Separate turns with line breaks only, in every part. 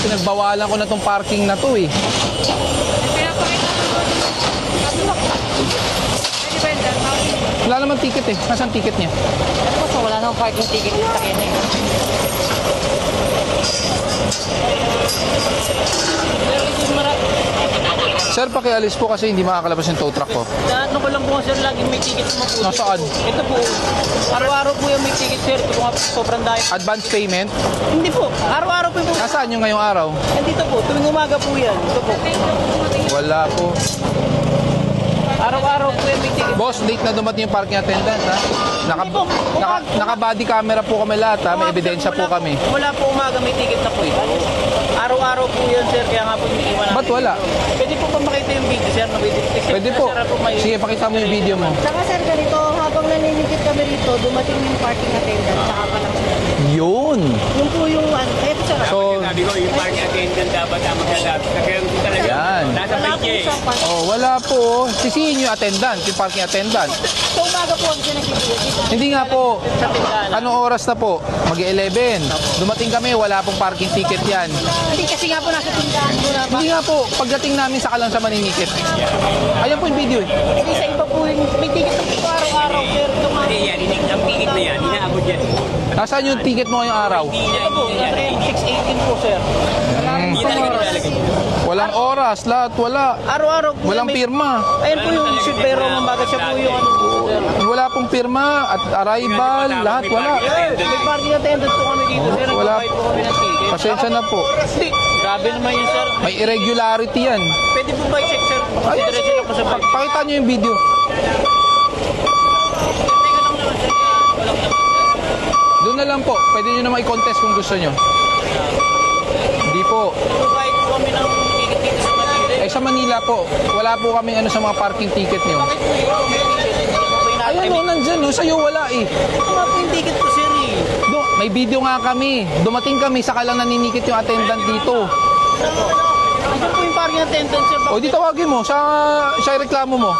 Pinagbawalan ko na tong parking na to eh. Wala naman ticket eh. Nasaan ticket niya?
Ano po, wala nang parking ticket yung sakyan eh.
Sir, pakialis po kasi hindi makakalabas yung tow truck ko.
Ano ko lang po sir, laging may ticket na po.
Nasaan?
Ito po, araw-araw po yung may ticket sir. Ito po nga sobrang dahil.
Advance payment?
Hindi po, araw-araw po po.
Nasaan yung ngayong araw?
Nandito po, tuwing umaga po yan. Ito po.
Wala po.
Araw-araw po yung may ticket.
Boss, late na dumating yung parking attendant ha. Naka-body camera po kami lahat ha. May ebidensya po kami.
Wala po umaga, may ticket na po ito. Araw-araw po yan sir, kaya nga po iniiwan natin.
Ba't wala?
Pwede po ba makita yung video sir?
Pwede po. Sige, pakita mo yung video mo.
Saka sir, ganito, habang naninikit kami rito, dumating yung parking attendant, saka pa lang sir.
Yun.
Yung po yung, eh po sir,
So,
Sabi ko, yung parking attendant dapat ang maglalap. Kaya ko talaga.
yan.
Nasa
wala
bike
po
eh.
siyang parking.
Oh, wala po. Sisihin yung attendant, yung parking attendant.
Sa umaga po, hindi siya nagbibigay.
Hindi nga po.
Sa tindahan.
Anong oras na po? Mag-11. Dumating kami, wala pong parking ticket yan.
Hindi kasi nga po nasa tindahan ko na.
Hindi nga po. Pagdating namin sa kalang sa maninikit. Ayan po yung video eh.
Hindi sa iba po yung, may ticket na po araw-araw sir.
Hindi yan, ang ticket na yan, inaabot yan.
Nasaan yung ticket mo ngayong araw?
Ito po, 618 po sir.
Hindi talaga nilalagay.
Walang oras, lahat wala.
Araw-araw po.
Walang
yan, may-
pirma.
Ayun po yung pero mambagat siya po yung ano po sir.
Wala pong pirma at arrival, lahat wala.
May parking attendant po kami dito sir.
Wala.
Nagpapayad po kami ng ticket.
Pasensya na po.
Hindi. Grabe naman yun sir.
May irregularity yan.
Pwede po ba i-check sir?
Ay,
Diretso lang po sa bike.
Pakita nyo yung video. Doon na lang po. Pwede nyo naman i-contest kung gusto nyo. Hindi po.
Provide po kami ng ticket dito sa Manila.
Eh sa Manila po, wala po kami ano sa mga parking ticket nyo. Ayan o, nandyan o. Sa'yo wala eh.
Ito nga po yung ticket ko sir eh.
May video nga kami. Dumating kami, saka lang naninikit yung attendant dito.
Ito po yung parking attendant sir.
O di tawagin mo, siya reklamo mo.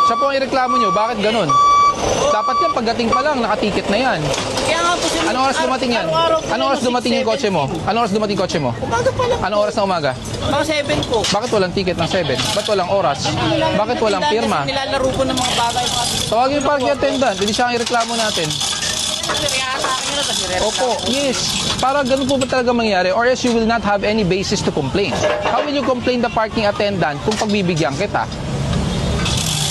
Siya po ang ireklamo nyo, bakit ganun? Dapat yan, pagdating pa lang, nakatiket na yan.
Kaya nga po sir.
Anong oras dumating yan?
Araw-araw po
Anong oras
yan,
dumating yung
6,
kotse mo? Anong oras dumating yung kotse mo?
Umaga pa lang.
Anong oras na umaga?
Mga 7 po.
Bakit walang ticket ng 7? Ba't walang oras? Bakit walang pirma?
Kasi nilalaro po ng mga bagay.
Tawagin yung parking attendant, hindi siya ang ireklamo natin.
Sir, kaya sa akin nila. Tapos nire-reklamo.
Opo, yes. Para ganun po ba talaga mangyari? Or else you will not have any basis to complain. How will you complain the parking attendant kung pagbibigyan kita?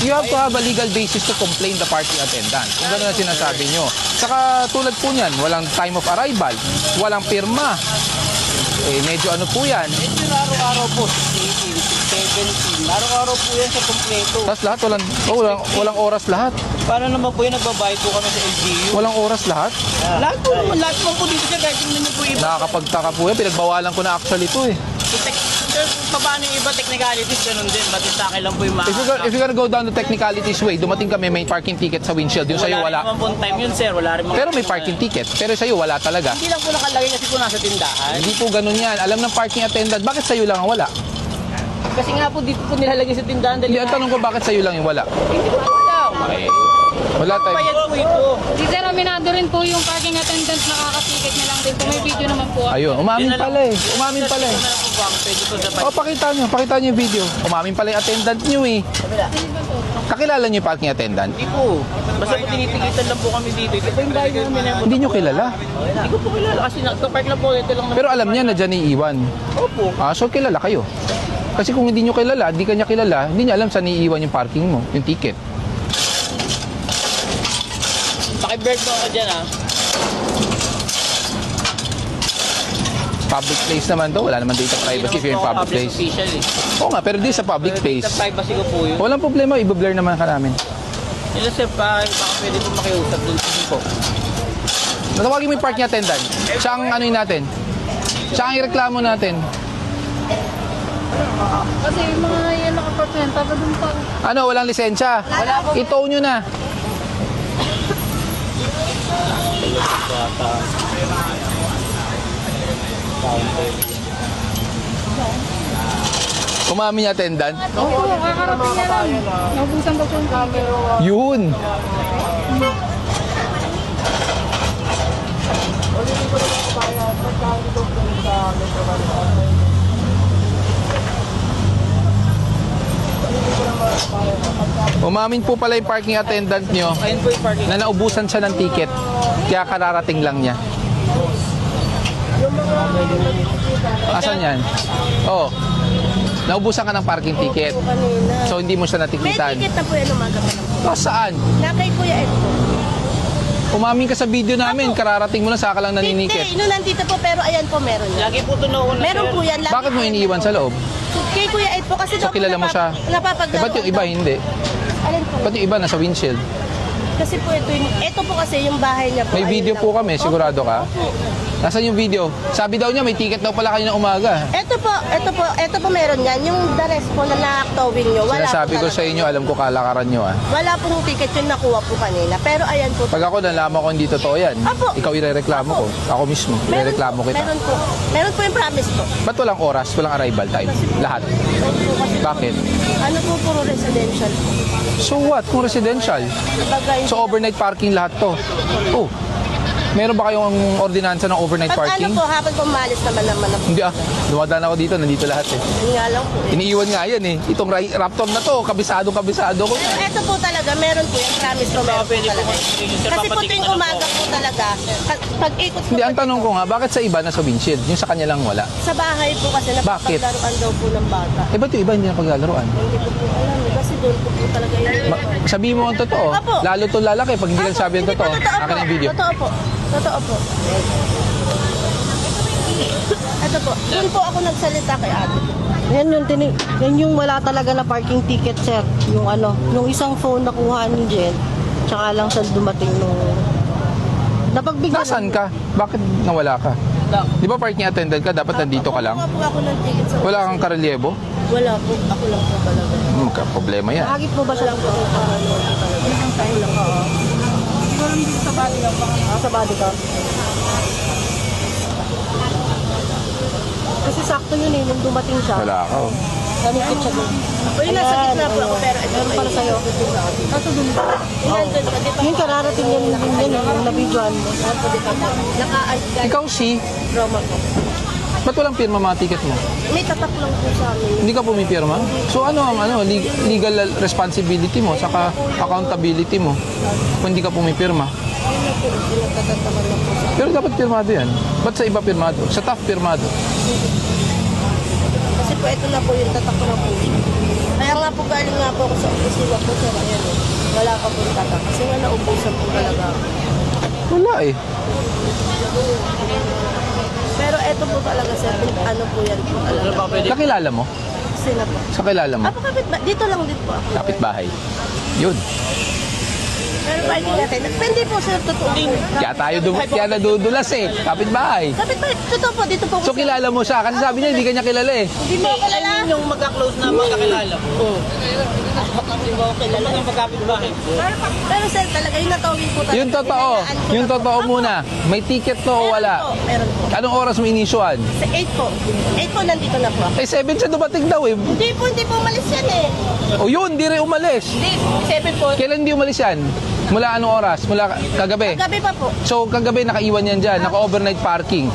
You have to have a legal basis to complain the parking attendant. Kung gano'n ang sinasabi nyo. Saka tulad po niyan, walang time of arrival, walang pirma. Eh, medyo ano po yan.
Medyo araw-araw po. 6, 18, 6, 17. Araw-araw po yan sa kompleto.
Tapos lahat, walang oras lahat.
Paano naman po yung nagbabayad po kami sa LGU?
Walang oras lahat.
Lahat po naman. Lahat naman po dito sir. Kahit tingnan niyo po iba.
Nakakapagtaka po yan. Pinagbawalan ko na actually ito eh.
Sir, paano yung iba technicalities? Ganun din. Ba't sa akin lang po yung
If you're gonna go down the technicalities way, dumating kami may parking ticket sa windshield. Yung sa'yo
Wala
wala.
rin naman po time yun sir. Wala rin mga...
Pero may parking ticket. Pero sa'yo wala talaga.
Hindi lang po nakalagay kasi po nasa tindahan.
Hindi po ganun yan. Alam ng parking attendant, bakit sa'yo lang ang wala?
Kasi nga po dito po nilalagay sa tindahan.
Hindi, ang tanong ko, bakit sa'yo lang yung wala?
Hindi ko po alam.
Ay, wala tayo.
Bayad po ito.
Si Sir, aminado rin po yung parking attendant, nakakatiket niya lang din po. May video naman po.
Ayun, umamin pala eh. Umamin pala eh.
Ano po ba ang pwede po sa
O, pakita nyo yung video. Umamin pala yung attendant nyo eh. Kakilala nyo yung parking attendant?
Hindi po. Basta po tinitikitan lang po kami dito. Ito po yung bahay namin.
Hindi nyo kilala.
Hindi ko po kilala kasi nagka-park lang po. Ito lang naman.
Pero alam niya na dyan iiwan.
Opo.
So kilala kayo. Kasi kung hindi nyo kilala, hindi kanya kilala, hindi niya alam saan iiwan yung parking mo, yung ticket.
Paki-bird mo ako dyan ah.
Public place naman to, wala naman data privacy if you're in public place.
official eh.
Oo nga, pero di sa public
Sa
place.
privacy ko po yun.
Walang problema, i-blur naman ka namin.
Yun lang sir, baka pwede po makiusap dun po.
Natawagin mo yung parking attendant. Siya ang ano yun natin. Siya ang ireklamo natin.
Kasi yung mga yan nakapark yan, taga dun pa.
Ano, walang lisensya? I-tow nyo na. Umamin yung attendant?
Opo, kakarating na lang. Naubusan daw po yung ticket.
Yun. Umamin po pala yung parking attendant nyo
Ayun po yung parking.
na naubusan siya ng ticket. Kaya kararating lang niya. Asan yan? Oo. Naubusan ka ng parking ticket.
Kanina.
So hindi mo siya
May
natikitan.
ticket na po yan umaga pa lang po.
Saan?
Na kay Kuya Ed po.
Umamin ka sa video namin, kararating mo lang, saka lang naninikit.
Hindi, nandito po pero ayan po meron yan.
Lagi po tunaw na
Meron
sir.
po yan. lagi
Bakit mo
po yan
iniiwan
meron.
sa loob?
Kay Kuya Ed po kasi
So kilala mo siya?
Napapaglaro.
Eh, ba't yung iba hindi?
Alin po?
Ba't yung iba nasa windshield?
Kasi po ito po kasi yung bahay niya po.
May
ayun
video
lang
po kami, sigurado ka?
Opo.
Nasaan yung video? Sabi daw niya may ticket daw pala kanina umaga.
Ito po meron yan. Yung the rest po na na-towing nyo, wala
Sinasabi
po
ko
talaga.
sa inyo, alam ko kalakaran nyo ah.
Wala pong ticket yung nakuha po kanina. Pero ayan po.
Pag ako nalaman ko hindi totoo yan,
Apo.
ikaw irereklamo ko. Ako mismo, irereklamo kita.
Meron po. Meron po yung promise po.
Ba't walang oras, walang arrival time? Lahat.
Meron po kasi.
Bakit?
Ano po puro residential po.
So what? Kung residential?
Bagay.
So overnight parking lahat to. Oh, meron ba kayong ordinansa ng overnight
Pag ano
parking?
po, hapon po malis naman na.
Hindi ah, dumadaan ako dito, nandito lahat eh.
Yun nga lang po eh.
Iniiwan nga yan eh. Itong Raptor na to, kabisado ko.
Pero ito po talaga, meron po yung promise po meron po
Pwede po
talaga.
sir,
Kasi po
papatikin
tuwing
na lang
umaga po talaga, pag ikot po
Hindi, ang tanong ko nga, bakit sa iba nasa windshield? Yung sa kanya lang wala.
sa bahay po kasi
Bakit?
napapaglaruan daw po ng bata.
Eh, ba't yung iba hindi na paglalaroan?
Hindi ko po alam eh, kasi doon po talaga yun.
Sabihin mo ang totoo.
Apo.
Lalo to lalaki pag hindi ka sabi ang
Hindi po,
totoo. Akin ang video.
Totoo po. Totoo po. Ito po. Doon po ako nagsalita kay ate.
Yan yung wala talaga na parking ticket, sir. Yung yung isang phone nakuha ni Jen, tsaka lang sa dumating nung napagbigyan.
Nasaan ka? Bakit nawala ka? Di ba parking attendant ka? Dapat nandito ka lang.
Kuha po ako ng ticket sa
Wala kang karelyebo?
Wala po. Ako lang po talaga.
Problema yan.
Nahagip mo ba siya lang po? Sa body ka? Kasi sakto yun eh, nung dumating siya.
Wala ka. Oh.
Nanikit siya doon.
Uy, nasa gitna po ako pero ito
Meron pala sa'yo. Nasa doon ba?
Nandun pa, di ba?
Yung kararating yan, yung nabidyoan mo.
Naka-guide
Ikaw si,
Roma po.
ba't walang pirma mga ticket mo?
May tatak lang po sa amin.
Hindi ka pumipirma? So ano ang legal responsibility mo saka accountability mo kung hindi ka pumipirma?
Pinagtatataman lang po sa
Pero dapat pirmado yan. Ba't sa iba pirmado? Sa TAF pirmado.
Kasi po ito na po yung tatak ko na po. Kaya nga po galing nga po ako sa opisina po sir. Ayan eh. Wala ka po yung tatak. Kasi nga naubusan po talaga.
Wala eh.
Pero ito po talaga sir. Ano po yan po
Ano
talaga.
pa pwede?
Kakilala mo?
Sina po.
Sa kilala mo?
Apo kapit ba? Dito lang din po ako.
Kapitbahay. Yun.
Pero parking natin. Depende po sir. Totoo po.
Kaya nadudulas eh. Kapitbahay.
Kapit ba? Totoo po. Dito po.
So kilala mo siya. Kasi sabi niya hindi ka niya kilala eh.
Hindi mo ako kilala.
Ayun yung magka-close na magkakilala. Oo. Hindi mo ako kilala. Yung magkapit bahay.
Pero sir talaga yung natawin po talaga.
Yung totoo.
Hinayaan ko
Yung
na po.
totoo muna. May ticket to o wala?
Meron po.
Anong oras mo inisyuan?
Sa 8 po. 8 po nandito na po ako.
Eh 7 siya dumating daw eh.
Hindi po umalis yan eh.
O yun, di rin umalis.
Hindi, 7 po.
Kailan hindi umalis yan? Mula anong oras? Mula kagabi?
Gabi pa po.
So kagabi nakaiwan yan dyan. Naka-overnight parking.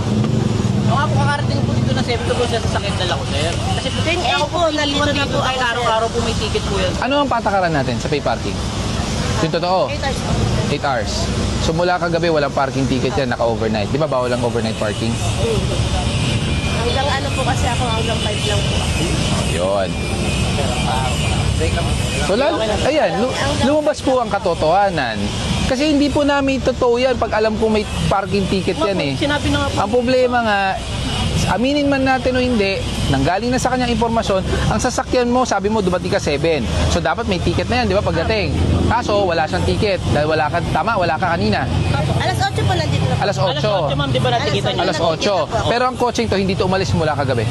Oo nga po, kakarating po dito na 7 po sa sasakyan dala ko, sir. Kasi po,
Tuwing
ako
8 po, nandito na po
kahit
ako.
araw-araw po may ticket po yan.
Ano ang patakaran natin sa pay parking? Yung totoo,
8 hours po.
8 hours. So mula kagabi walang parking ticket yan, naka-overnight. Di ba bawal ang overnight parking?
Hanggang ano po kasi ako, hanggang 5 lang po ako.
Yun. So ayan, lumabas po ang katotohanan. Kasi hindi po namin totoo yan pag alam ko may parking ticket yan eh.
Sinabi na nga po.
Ang problema nga, aminin man natin o hindi, nanggaling na sa kanyang impormasyon, ang sasakyan mo, sabi mo, dumating ka 7. So, dapat may ticket na yan, di ba, pagdating. Kaso, wala siyang ticket. Dahil wala ka kanina.
Alas 8 po nandito na po.
Alas
Alas 8,
8.
ma'am, di ba nakikita niyo?
Alas 8. Pero ang coaching to, hindi to umalis mula kagabi.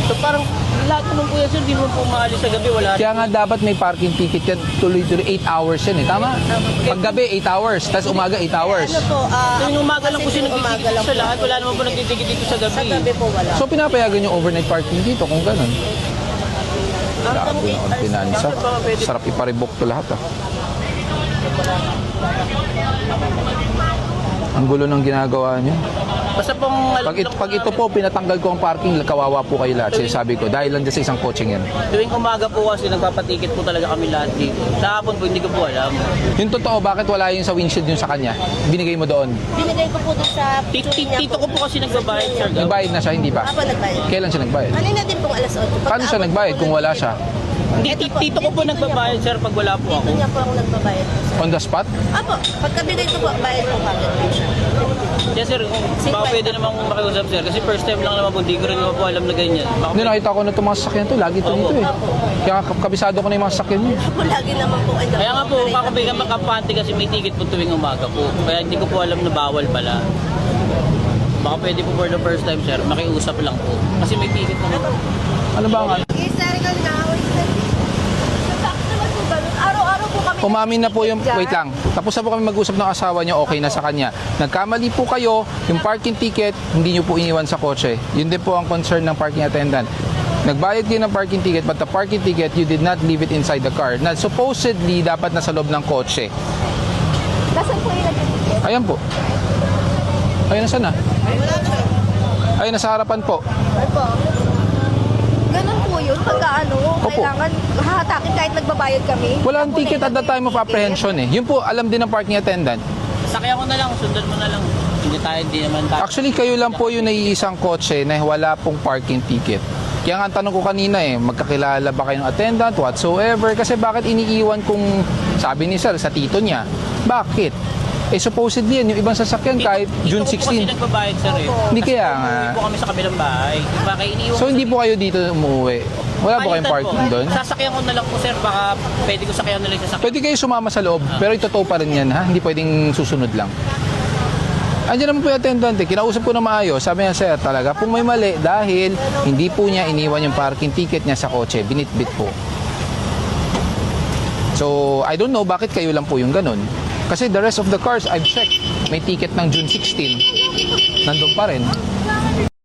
So parang Lahat naman po yan, sir. Di mo po maalis sa gabi. Wala.
Kaya nga dapat may parking ticket yan, tuloy-tuloy 8 hours yan eh. Tama? Pag gabi 8 hours, tapos umaga 8 hours.
Ano po,
Tuwing umaga lang po
kasi
siya
tuwing umaga
nagtitigit
lang
sa
po.
lahat. Wala naman po nagtitigit dito sa gabi.
Sa gabi po wala.
So pinapayagan yung overnight parking dito kung ganun.
Hanggang
Grabe
8
yung
hours.
ordinansa. Sarap iparibok to lahat ah. Ang gulo ng ginagawa niyo.
Basta pong
Pag ito po, pinatanggal ko ang parking, kawawa po kayo lahat. Sabi ko, dahil lang dyan sa isang coaching yan.
tuwing umaga po kasi nagpapatikit po talaga kami lahat dito. Sa hapon po hindi ko po alam.
Yung totoo, bakit wala yung sa windshield yung sa kanya? Binigay mo doon.
Binigay ko po doon sa
Tito ko po kasi nagbabayad, sir.
Nagbayad na siya, hindi pa.
Apo nagbayad.
Kailan siya nagbayad?
Kanina din pong alas 8.
Paano siya nagbayad kung wala siya?
Hindi, tito ko po nagbabayad, sir, pag wala po ako.
Dito niya po ako nagbabayad po, sir.
On the spot?
Apo, pagkabigay ko po, bayad po kagad po siya.
Kaya sir, baka pwede namang makiusap, sir. Kasi first time lang naman po, hindi ko rin naman po alam na ganyan. Baka
Hindi, nakita ko na itong mga sasakyan to. Lagi ito dito eh. Kaya kabisado ko na yung mga sasakyan niyo.
Apo, lagi naman po.
Kaya nga po, kakabigyan makapante kasi may ticket po tuwing umaga po. Kaya hindi ko po alam na bawal pala. Baka pwede po for the first time, sir, makiusap lang po. Kasi may ticket naman.
Ano ba ang
Historical na, wait lang. Sakto naman po ganun. Araw-araw po kami.
Umamin na po yung, wait lang, tapos na po kami mag-usap ng asawa niyo, okay na sa kanya. Nagkamali po kayo, yung parking ticket, hindi niyo po iniwan sa kotse. Yun din po ang concern ng parking attendant. Nagbayad kayo ng parking ticket, but the parking ticket, you did not leave it inside the car. Na supposedly, dapat nasa loob ng kotse.
Nasaan po yung nag-ticket?
Ayan po. Ayun, nasaan na?
Wala na.
Ayun, nasa harapan po.
Ano po? Ganun po yun. Pagka ano, kailangan hahatakin kahit nagbabayad kami.
Walang ticket at the time of apprehension eh. Yun po, alam din ng parking attendant.
Sakyan ko na lang, sundan mo na lang. Hindi naman tayo.
Actually, kayo lang po yung naiisang kotse na wala pong parking ticket. Kaya nga ang tanong ko kanina eh, magkakilala ba kayo ng attendant, whatsoever? Kasi bakit iniiwan kung, sabi ni sir, sa tito niya? Bakit? Eh supposedly yan, yung ibang sasakyan kahit June
Tito ko po kasi
16.
nagbabayad, sir eh.
Hindi kaya nga.
Umuwi po kami sa kabilang bahay. Diba, kaya iniiwan
So hindi po kayo dito umuwi? Wala po kayong
Palitan
parking doon?
Sasakyan ko na lang po, sir. Baka pwede ko sakyan na lang yung sasakyan.
Pwede kayo sumama sa loob, pero itotoo pa rin yan ha? Hindi pwedeng susunod lang. Andiyan naman po yung attendant eh. Kinausap ko na maayos. Sabi niya, sir, talaga pong may mali dahil hindi po niya iniwan yung parking ticket niya sa kotse. Binitbit po. So, I don't know bakit kayo lang po yung ganun. Kasi the rest of the cars, I've checked. May ticket ng June 16. Nandun pa rin.